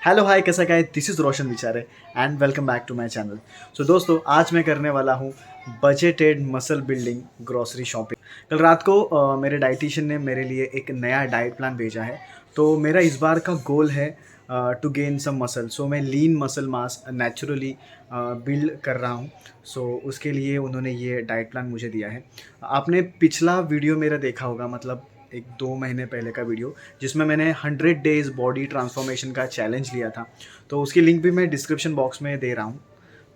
Hello hi, कैसा क्या है? This is Roshan Vichare and welcome back to my channel. So दोस्तों, आज मैं करने वाला हूँ budgeted muscle building grocery shopping. कल रात को मेरे डाइटिशियन ने मेरे लिए एक नया डाइट प्लान भेजा है। तो मेरा इस बार का गोल है टू गेन सम मसल। सो मैं lean muscle mass naturally build कर रहा हूँ। सो उसके लिए उन्होंने ये डाइट प्लान मुझे दिया है। आपने पिछला वीडियो मेरा देखा होगा, मतलब एक 2 महीने पहले का वीडियो, जिसमें मैंने 100 डेज़ बॉडी ट्रांसफॉर्मेशन का चैलेंज लिया था। तो उसकी लिंक भी मैं डिस्क्रिप्शन बॉक्स में दे रहा हूँ।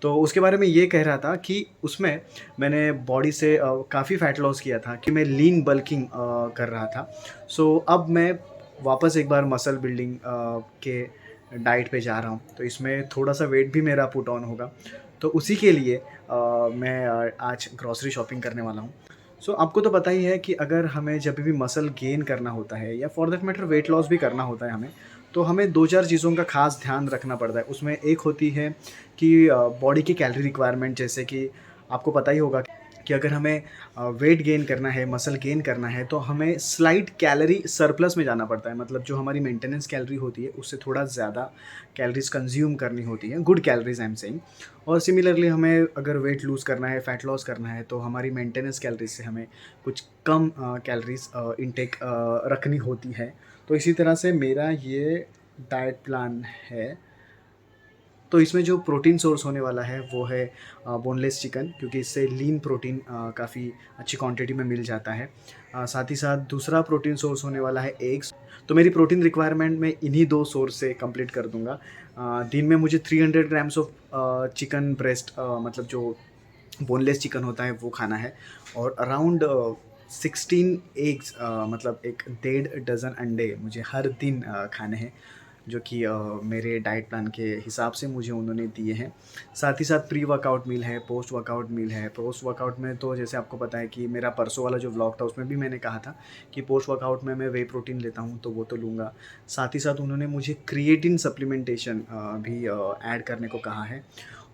तो उसके बारे में ये कह रहा था कि उसमें मैंने बॉडी से काफ़ी फ़ैट लॉस किया था, कि मैं लीन बल्किंग कर रहा था। सो अब मैं वापस एक बार मसल बिल्डिंग के डाइट पे जा रहा हूँ। तो इसमें थोड़ा सा वेट भी मेरा पुट ऑन होगा। तो उसी के लिए मैं आज ग्रॉसरी शॉपिंग करने वाला हूँ। सो आपको तो पता ही है कि अगर हमें जब भी मसल गेन करना होता है या for that matter weight loss भी करना होता है हमें, तो हमें 2-4 चीज़ों का ख़ास ध्यान रखना पड़ता है। उसमें एक होती है कि बॉडी की कैलोरी रिक्वायरमेंट, जैसे कि आपको पता ही होगा कि अगर हमें वेट गेन करना है, मसल गेन करना है, तो हमें स्लाइट कैलोरी सरप्लस में जाना पड़ता है। मतलब जो हमारी मेंटेनेंस कैलोरी होती है, उससे थोड़ा ज़्यादा कैलोरीज़ कंज़्यूम करनी होती है, good calories I am saying. और सिमिलरली हमें अगर वेट लूज़ करना है, फैट लॉस करना है, तो हमारी मेंटेनेंस कैलोरीज़ से हमें कुछ कम कैलोरीज़ इनटेक रखनी होती है। तो इसी तरह से मेरा ये डाइट प्लान है। तो इसमें जो प्रोटीन सोर्स होने वाला है वो है बोनलेस चिकन, क्योंकि इससे लीन प्रोटीन काफ़ी अच्छी क्वांटिटी में मिल जाता है। साथ ही साथ दूसरा प्रोटीन सोर्स होने वाला है एग्स। तो मेरी प्रोटीन रिक्वायरमेंट मैं इन्हीं 2 सोर्स से कंप्लीट कर दूंगा। दिन में मुझे 300 ग्राम्स ऑफ चिकन ब्रेस्ट, मतलब जो बोनलेस चिकन होता है, वो खाना है। और अराउंड 16 एग्स, मतलब एक 1.5 डज़न अंडे मुझे हर दिन खाने हैं, जो कि मेरे डाइट प्लान के हिसाब से मुझे उन्होंने दिए हैं। साथ ही साथ प्री वर्कआउट मील है, पोस्ट वर्कआउट मील है। पोस्ट वर्कआउट में तो जैसे आपको पता है कि मेरा परसों वाला जो व्लॉग था, उसमें भी मैंने कहा था कि पोस्ट वर्कआउट में मैं वे प्रोटीन लेता हूँ, तो वो तो लूँगा। साथ ही साथ उन्होंने मुझे क्रिएटिन सप्लीमेंटेशन भी ऐड करने को कहा है।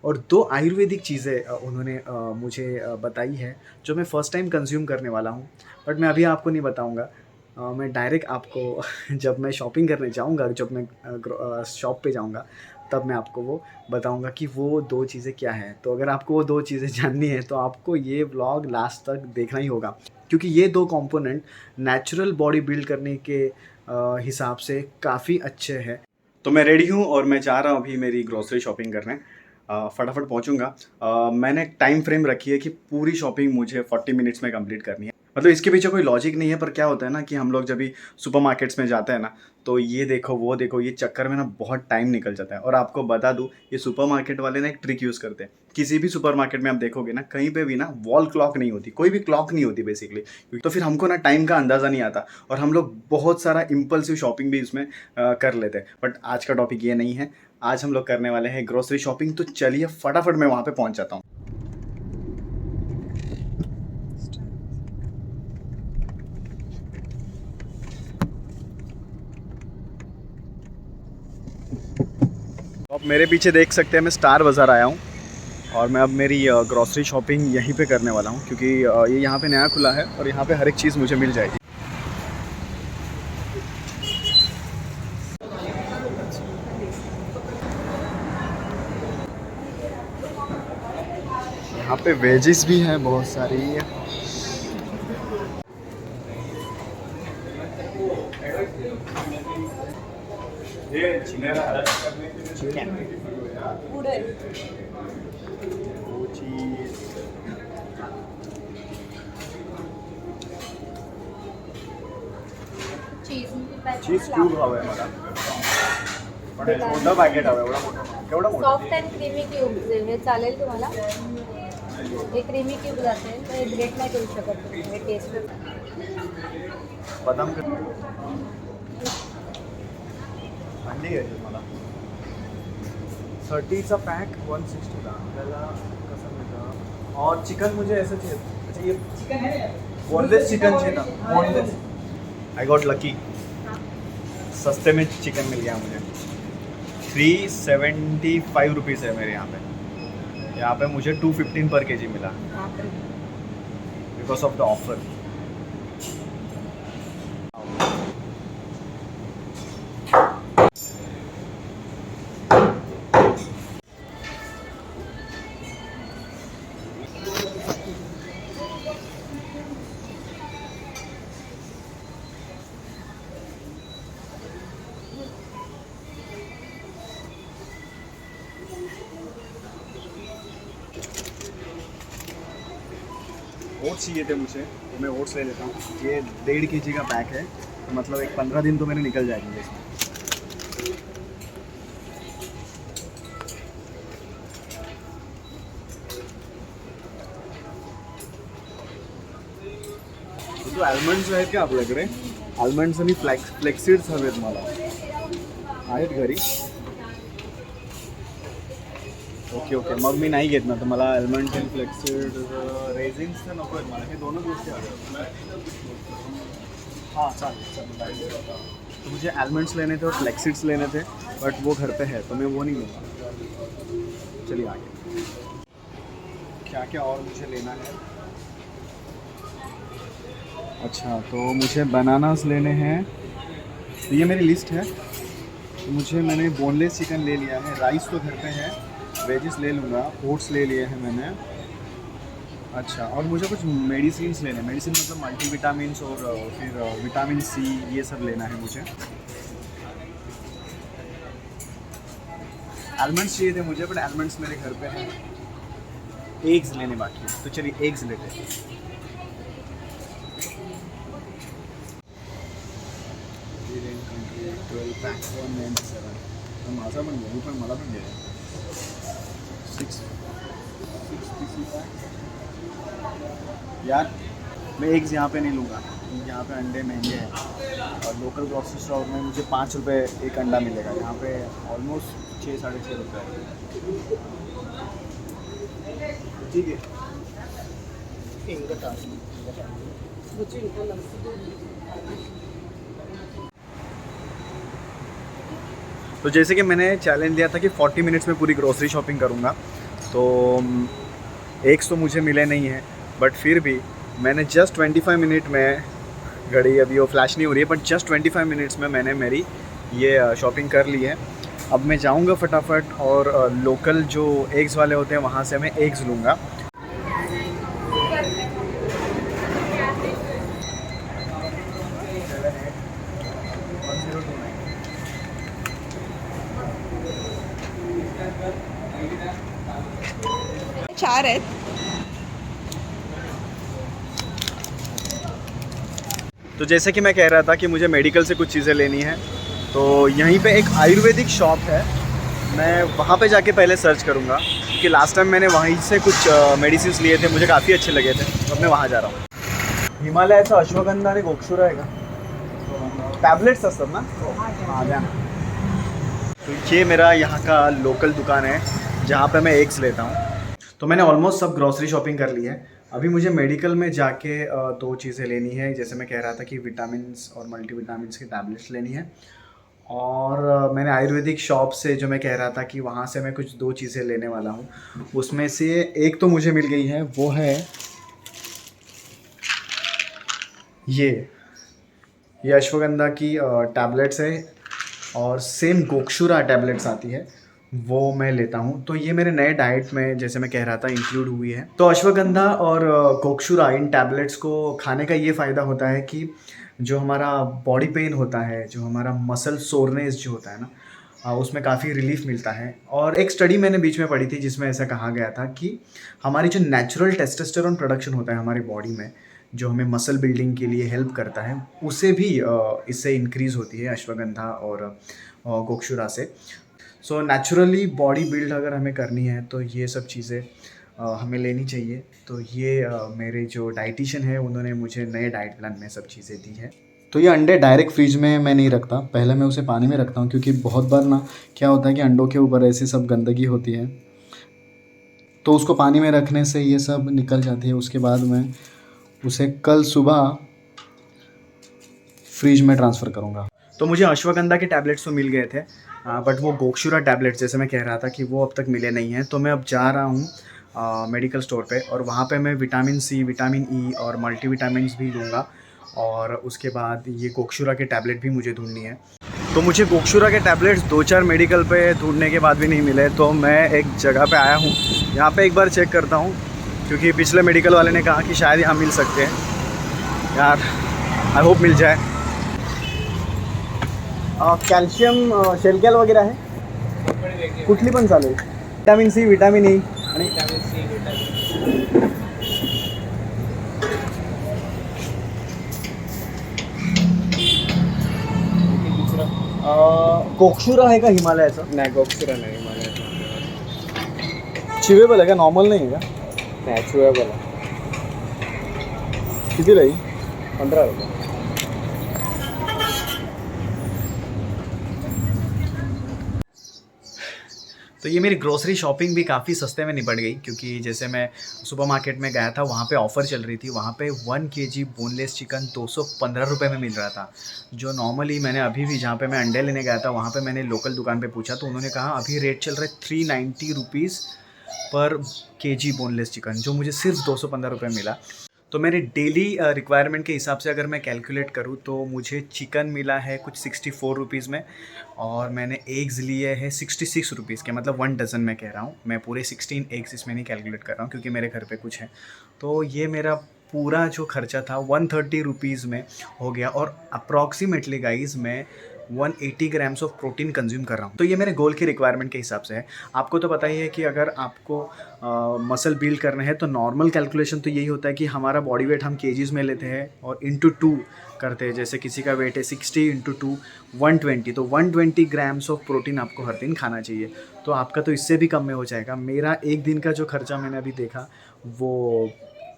और 2 आयुर्वेदिक चीज़ें उन्होंने मुझे बताई है, जो मैं फ़र्स्ट टाइम कंज़्यूम करने वाला हूँ। बट मैं अभी आपको नहीं बताऊँगा। मैं डायरेक्ट आपको जब मैं शॉपिंग करने जाऊँगा, जब मैं शॉप पे जाऊँगा, तब मैं आपको वो बताऊँगा कि वो 2 चीज़ें क्या हैं। तो अगर आपको वो 2 चीज़ें जाननी है, तो आपको ये व्लॉग लास्ट तक देखना ही होगा, क्योंकि ये 2 कंपोनेंट नेचुरल बॉडी बिल्ड करने के हिसाब से काफ़ी अच्छे हैं। तो मैं रेडी हूँ और मैं जा रहा हूँ अभी मेरी ग्रोसरी शॉपिंग करने। फटाफट पहुँचूँगा। मैंने टाइम फ्रेम रखी है कि पूरी शॉपिंग मुझे 40 मिनट्स में कंप्लीट करनी है। मतलब इसके पीछे कोई लॉजिक नहीं है, पर क्या होता है ना कि हम लोग जब भी सुपरमार्केट्स में जाते हैं ना, तो ये देखो वो देखो, ये चक्कर में ना बहुत टाइम निकल जाता है। और आपको बता दूं, ये सुपरमार्केट वाले ना एक ट्रिक यूज़ करते हैं। किसी भी सुपरमार्केट में आप देखोगे ना, कहीं पे भी ना वॉल क्लॉक नहीं होती, कोई भी क्लॉक नहीं होती बेसिकली। तो फिर हमको ना टाइम का अंदाज़ा नहीं आता, और हम लोग बहुत सारा इम्पल्सिव शॉपिंग भी इसमें कर लेते हैं। बट आज का टॉपिक ये नहीं है। आज हम लोग करने वाले हैं ग्रोसरी शॉपिंग। तो चलिए फटाफट मैं वहाँ पे पहुँच जाता हूँ। आप मेरे पीछे देख सकते हैं, मैं स्टार बाज़ार आया हूँ। और मैं अब मेरी ग्रॉसरी शॉपिंग यहीं पे करने वाला हूँ, क्योंकि ये यहाँ पे नया खुला है और यहाँ पे हर एक चीज़ मुझे मिल जाएगी। यहाँ पे वेजेस भी हैं बहुत सारी। चिकन, चीज क्यूब हवं आहे मला, पण हे छोटं पॅकेट हवं. एवढा मोठा केवढा मोठा? सॉफ्ट अँड क्रीमी क्यूब्स हे चालेल तुम्हाला? हे क्रीमी क्यूब्स असेल तर हे ग्रेट नाही करू शकत तुम्ही, हे टेस्ट बदाम अंडी घ्यायची मला. 30चा पॅक 160ला आपल्याला कसं मिळतं. और चिकन मुझे ऐसे चाहिए. अच्छा, ये चिकन है, बोनलेस चिकन चाहिए था. बोनलेस. आई गॉट लकी, सस्ते में चिकन मिल गया मुझे. 375 रुपीज़ है मेरे यहाँ पे. यहाँ पे मुझे 215 पर केजी मिला, because of the offer. Oats चाहिए थे मुझे, तो मैं ओट्स ले लेता हूँ। ये 1.5 kg का पैक है, तो मतलब एक 15 दिन तो मेरे निकल जाएंगे इसमें। तो आल्मंड्स आहेत का आपल्याकडे? आल्मंड्स आणि फ्लेक्सीड्स हवेत मला, आहेत घरी? ओके ओके, मग मी नाही घेत ना, तर मला आल्मंड्स आणि फ्लेक्सीड रेझिन्स तर नको आहेत मला, हे दोनच गोष्टी हव्या। हाँ चालेल। तो मुझे आल्मंड्स लेने थे और फ्लेक्सीड्स लेने थे, बट वो घर पे है तो मैं वो नहीं लूँगा। चलिए आगे क्या क्या और मुझे लेना है। अच्छा, तो मुझे बनानास लेने हैं, तो ये मेरी लिस्ट है। तो मैंने बोनलेस चिकन ले लिया है, राइस तो घर पे है, वेजिस ले लूँगा, ओट्स ले लिए हैं मैंने। अच्छा, और मुझे कुछ मेडिसिन लेने, मेडिसिन मतलब मल्टीविटामिन और फिर विटामिन सी, ये सब लेना है मुझे। आलमंड्स चाहिए थे मुझे, बट आलमंड्स मेरे घर पे हैं। एग्स लेने बाकी है, तो चलिए एग्स लेते हैं। माझा पण घेऊ, पण मला पण घ्यायचं 6 यार। मैं एग्स यहाँ पे नहीं लूँगा, यहाँ पे अंडे महंगे हैं, और लोकल ग्रॉसरी स्टोर में मुझे 5 रुपये एक अंडा मिलेगा, यहाँ पे ऑलमोस्ट 6-6.5 रुपये है। ठीक है, तो जैसे कि मैंने चैलेंज दिया था कि 40 मिनट्स में पूरी ग्रोसरी शॉपिंग करूँगा, तो एग्स तो मुझे मिले नहीं हैं, बट फिर भी मैंने जस्ट 25 मिनट में, घड़ी अभी वो फ्लैश नहीं हो रही है, बट जस्ट 25 मिनट्स में मैंने मेरी ये शॉपिंग कर ली है। अब मैं जाऊँगा फटाफट और लोकल जो एग्स वाले होते हैं वहाँ से मैं एग्स लूँगा। चार आहेत। तो जैसे कि मैं कह रहा था कि मुझे मेडिकल से कुछ चीज़ें लेनी है, तो यहीं पे एक आयुर्वेदिक शॉप है, मैं वहाँ पे जाके पहले सर्च करूँगा, क्योंकि लास्ट टाइम मैंने वहीं से कुछ मेडिसिन लिए थे, मुझे काफ़ी अच्छे लगे थे, तो अब मैं वहाँ जा रहा हूँ। हिमालयाचा अश्वगंधा आणि गोक्षुरा आहे का? टैबलेट्स असतात ना? हाँ द्या। तो ये मेरा यहाँ का लोकल दुकान है जहाँ पे मैं एग्स लेता हूँ। तो मैंने ऑलमोस्ट सब ग्रॉसरी शॉपिंग कर ली है। अभी मुझे मेडिकल में जाके 2 चीज़ें लेनी है, जैसे मैं कह रहा था कि विटामिन्स और मल्टीविटामिन्स की टैबलेट्स लेनी है, और मैंने आयुर्वेदिक शॉप से, जो मैं कह रहा था कि वहाँ से मैं कुछ 2 चीज़ें लेने वाला हूँ, उसमें से एक तो मुझे मिल गई है, वो है ये अश्वगंधा की टैबलेट्स है, और सेम गोक्षुरा टैबलेट्स आती है, वो मैं लेता हूँ। तो ये मेरे नए डाइट में, जैसे मैं कह रहा था, इंक्लूड हुई है। तो अश्वगंधा और गोक्षुरा, इन टैबलेट्स को खाने का ये फ़ायदा होता है कि जो हमारा बॉडी पेन होता है, जो हमारा मसल सोरनेस जो होता है ना, उसमें काफ़ी रिलीफ मिलता है। और एक स्टडी मैंने बीच में पढ़ी थी जिसमें ऐसा कहा गया था कि हमारी जो नेचुरल टेस्टोस्टेरोन प्रोडक्शन होता है हमारी बॉडी में, जो हमें मसल बिल्डिंग के लिए हेल्प करता है, उसे भी इससे इंक्रीज़ होती है अश्वगंधा और गोक्षुरा से। सो नेचुरली बॉडी बिल्ड अगर हमें करनी है तो ये सब चीज़ें हमें लेनी चाहिए। तो ये मेरे जो डाइटिशियन है उन्होंने मुझे नए डाइट प्लान में सब चीज़ें दी है। तो ये अंडे डायरेक्ट फ्रिज में मैं नहीं रखता, पहले मैं उसे पानी में रखता हूँ, क्योंकि बहुत बार ना क्या होता है कि अंडों के ऊपर ऐसी सब गंदगी होती है, तो उसको पानी में रखने से ये सब निकल जाती है। उसके बाद मैं उसे कल सुबह फ्रिज में ट्रांसफ़र करूँगा। तो मुझे अश्वगंधा के टैबलेट्स तो मिल गए थे, बट वो गोक्षुरा टैबलेट्स, जैसे मैं कह रहा था कि वो अब तक मिले नहीं हैं। तो मैं अब जा रहा हूँ मेडिकल स्टोर पे, और वहाँ पे मैं विटामिन सी, विटामिन ई और मल्टीविटामिन्स भी लूँगा, और उसके बाद ये गोक्षुरा के टैबलेट भी मुझे ढूंढनी है। तो मुझे गोक्षुरा के टैबलेट्स 2-4 मेडिकल पे ढूंढने के बाद भी नहीं मिले, तो मैं एक जगह पे आया हूँ, यहाँ पे एक बार चेक करता हूँ, क्योंकि पिछले मेडिकल वाले ने कहा कि शायद यहाँ मिल सकते हैं। यार आई होप मिल जाए। कॅल्शियम शेलकॅल वगैरे आहे, कुठली पण चालेल। विटामिन सी, विटामिन ई आणि कोकशुरा आहे का हिमालयाचं? नाही गोक्षुरा नाही मला चिवेबल आहे का, नॉर्मल नाही आहे का? नाही चुएबल आहे. कितीला येईल? 15 रुपये. तो ये मेरी ग्रोसरी शॉपिंग भी काफ़ी सस्ते में निपट गई, क्योंकि जैसे मैं सुपरमार्केट में गया था, वहाँ पे ऑफ़र चल रही थी. वहाँ पे 1 kg बोनलेस चिकन 215 रुपये में मिल रहा था. जो नॉर्मली मैंने अभी भी जहाँ पे मैं अंडे लेने गया था, वहाँ पे मैंने लोकल दुकान पे पूछा तो उन्होंने कहा अभी रेट चल रहा है 390 रुपीज़ पर kg बोनलेस चिकन, जो मुझे सिर्फ 215 रुपये मिला. तो मेरे डेली रिक्वायरमेंट के हिसाब से अगर मैं कैलकुलेट करूँ तो मुझे चिकन मिला है कुछ 64 रुपीज़ में, और मैंने एग्स लिए हैं 66 रुपीज़ के, मतलब 1 डज़न मैं कह रहा हूँ. मैं पूरे 16 एग्स इसमें नहीं कैलकुलेट कर रहा हूँ क्योंकि मेरे घर पे कुछ है. तो ये मेरा पूरा जो खर्चा था 130 रुपीज़ में हो गया, और अप्रॉक्सीमेटली गाइज़ मैं 180 ग्राम्स ऑफ प्रोटीन कंज्यूम कर रहा हूँ. तो ये मेरे गोल की रिक्वायरमेंट के हिसाब से है. आपको तो पता ही है कि अगर आपको मसल बिल्ड करना है तो नॉर्मल कैलकुलेशन तो यही होता है कि हमारा बॉडी वेट हम केजीज़ में लेते हैं और इंटू 2 करते हैं. जैसे किसी का वेट है 60 इंटू 2 120, तो 120 ग्राम्स ऑफ प्रोटीन आपको हर दिन खाना चाहिए. तो आपका तो इससे भी कम में हो जाएगा. मेरा एक दिन का जो खर्चा मैंने अभी देखा वो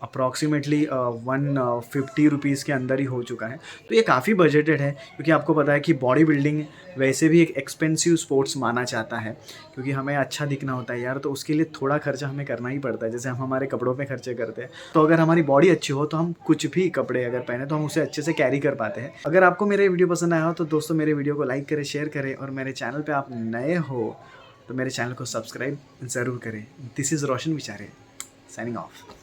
अप्रॉक्सीमेटली 150 रुपीज़ के अंदर ही हो चुका है. तो ये काफ़ी बजटेड है, क्योंकि आपको पता है कि बॉडी बिल्डिंग वैसे भी एक एक्सपेंसिव स्पोर्ट्स माना जाता है, क्योंकि हमें अच्छा दिखना होता है यार. तो उसके लिए थोड़ा खर्चा हमें करना ही पड़ता है, जैसे हम हमारे कपड़ों पे खर्चे करते हैं. तो अगर हमारी बॉडी अच्छी हो तो हम कुछ भी कपड़े अगर पहने तो हम उसे अच्छे से कैरी कर पाते हैं. अगर आपको मेरे वीडियो पसंद आया हो तो दोस्तों मेरे वीडियो को लाइक करें, शेयर करें, और मेरे चैनल पर आप नए हो तो मेरे चैनल को सब्सक्राइब ज़रूर करें. दिस इज़ रोशन विचारे, साइनिंग ऑफ.